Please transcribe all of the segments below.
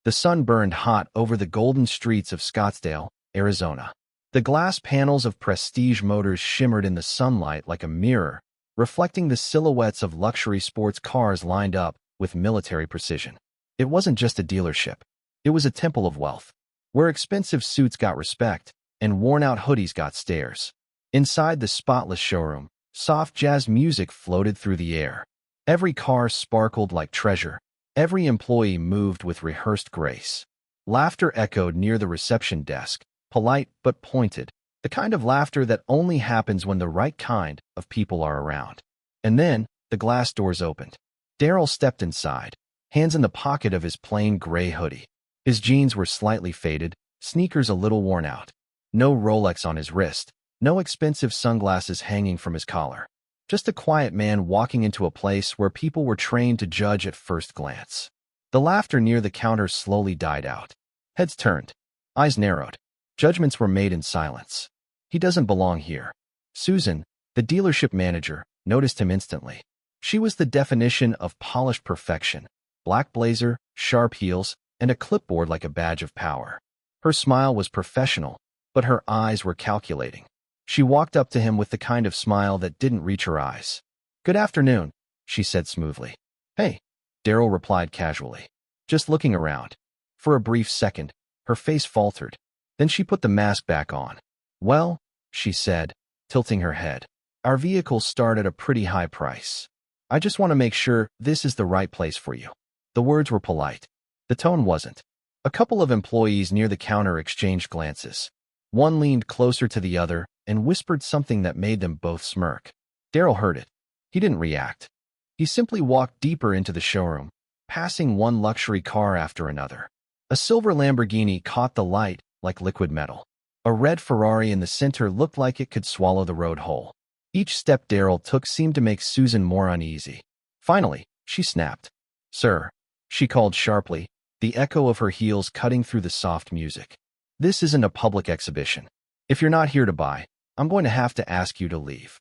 The sun burned hot over the golden streets of Scottsdale, Arizona. The glass panels of Prestige Motors shimmered in the sunlight like a mirror, reflecting the silhouettes of luxury sports cars lined up with military precision. It wasn't just a dealership. It was a temple of wealth, where expensive suits got respect and worn-out hoodies got stares. Inside the spotless showroom, soft jazz music floated through the air. Every car sparkled like treasure. Every employee moved with rehearsed grace. Laughter echoed near the reception desk, polite but pointed, the kind of laughter that only happens when the right kind of people are around. And then, the glass doors opened. Daryl stepped inside, hands in the pocket of his plain gray hoodie. His jeans were slightly faded, sneakers a little worn out. No Rolex on his wrist, no expensive sunglasses hanging from his collar. Just a quiet man walking into a place where people were trained to judge at first glance. The laughter near the counter slowly died out. Heads turned. Eyes narrowed. Judgments were made in silence. He doesn't belong here. Susan, the dealership manager, noticed him instantly. She was the definition of polished perfection. Black blazer, sharp heels, and a clipboard like a badge of power. Her smile was professional, but her eyes were calculating. She walked up to him with the kind of smile that didn't reach her eyes. "Good afternoon," she said smoothly. "Hey," Daryl replied casually, just looking around. For a brief second, her face faltered. Then she put the mask back on. "Well," she said, tilting her head, "our vehicles start at a pretty high price. I just want to make sure this is the right place for you." The words were polite. The tone wasn't. A couple of employees near the counter exchanged glances. One leaned closer to the other and whispered something that made them both smirk. Daryl heard it. He didn't react. He simply walked deeper into the showroom, passing one luxury car after another. A silver Lamborghini caught the light like liquid metal. A red Ferrari in the center looked like it could swallow the road whole. Each step Daryl took seemed to make Susan more uneasy. Finally, she snapped. "Sir," she called sharply, the echo of her heels cutting through the soft music. "This isn't a public exhibition. If you're not here to buy, I'm going to have to ask you to leave."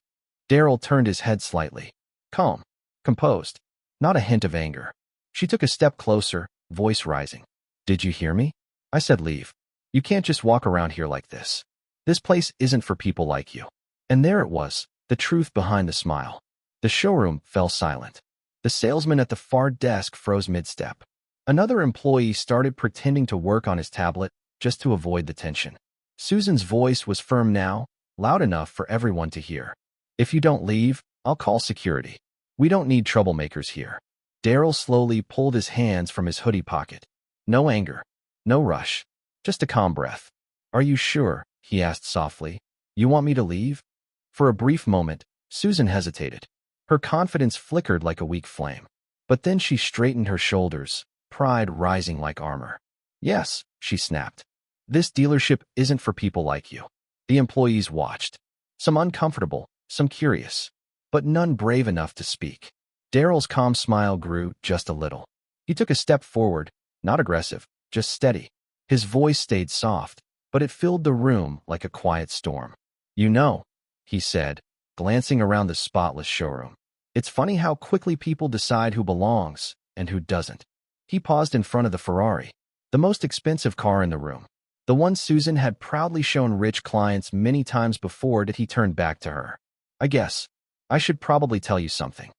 Daryl turned his head slightly. Calm. Composed. Not a hint of anger. She took a step closer, voice rising. "Did you hear me? I said leave. You can't just walk around here like this. This place isn't for people like you." And there it was, the truth behind the smile. The showroom fell silent. The salesman at the far desk froze mid-step. Another employee started pretending to work on his tablet just to avoid the tension. Susan's voice was firm now, loud enough for everyone to hear. "If you don't leave, I'll call security. We don't need troublemakers here." Daryl slowly pulled his hands from his hoodie pocket. No anger. No rush. Just a calm breath. "Are you sure?" he asked softly. "You want me to leave?" For a brief moment, Susan hesitated. Her confidence flickered like a weak flame. But then she straightened her shoulders, pride rising like armor. "Yes," she snapped. "This dealership isn't for people like you." The employees watched. Some uncomfortable, some curious, but none brave enough to speak. Daryl's calm smile grew just a little. He took a step forward, not aggressive, just steady. His voice stayed soft, but it filled the room like a quiet storm. "You know," he said, glancing around the spotless showroom. "It's funny how quickly people decide who belongs and who doesn't." He paused in front of the Ferrari, the most expensive car in the room. The one Susan had proudly shown rich clients many times before that he turned back to her. "I guess I should probably tell you something."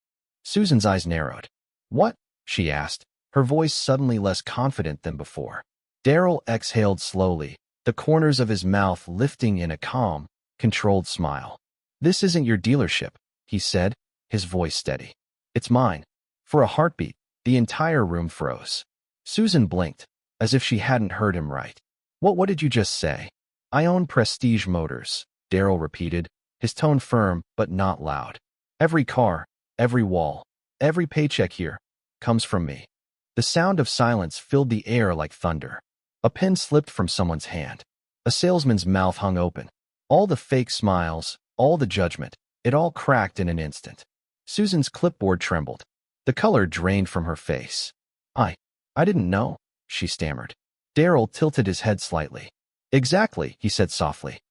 Susan's eyes narrowed. "What?" she asked, her voice suddenly less confident than before. Daryl exhaled slowly, the corners of his mouth lifting in a calm, controlled smile. "This isn't your dealership," he said, his voice steady. "It's mine." For a heartbeat, the entire room froze. Susan blinked, as if she hadn't heard him right. What did you just say?" "I own Prestige Motors," Daryl repeated, his tone firm but not loud. "Every car, every wall, every paycheck here comes from me." The sound of silence filled the air like thunder. A pen slipped from someone's hand. A salesman's mouth hung open. All the fake smiles, all the judgment, it all cracked in an instant. Susan's clipboard trembled. The color drained from her face. I didn't know," she stammered. Daryl tilted his head slightly. "Exactly," he said softly.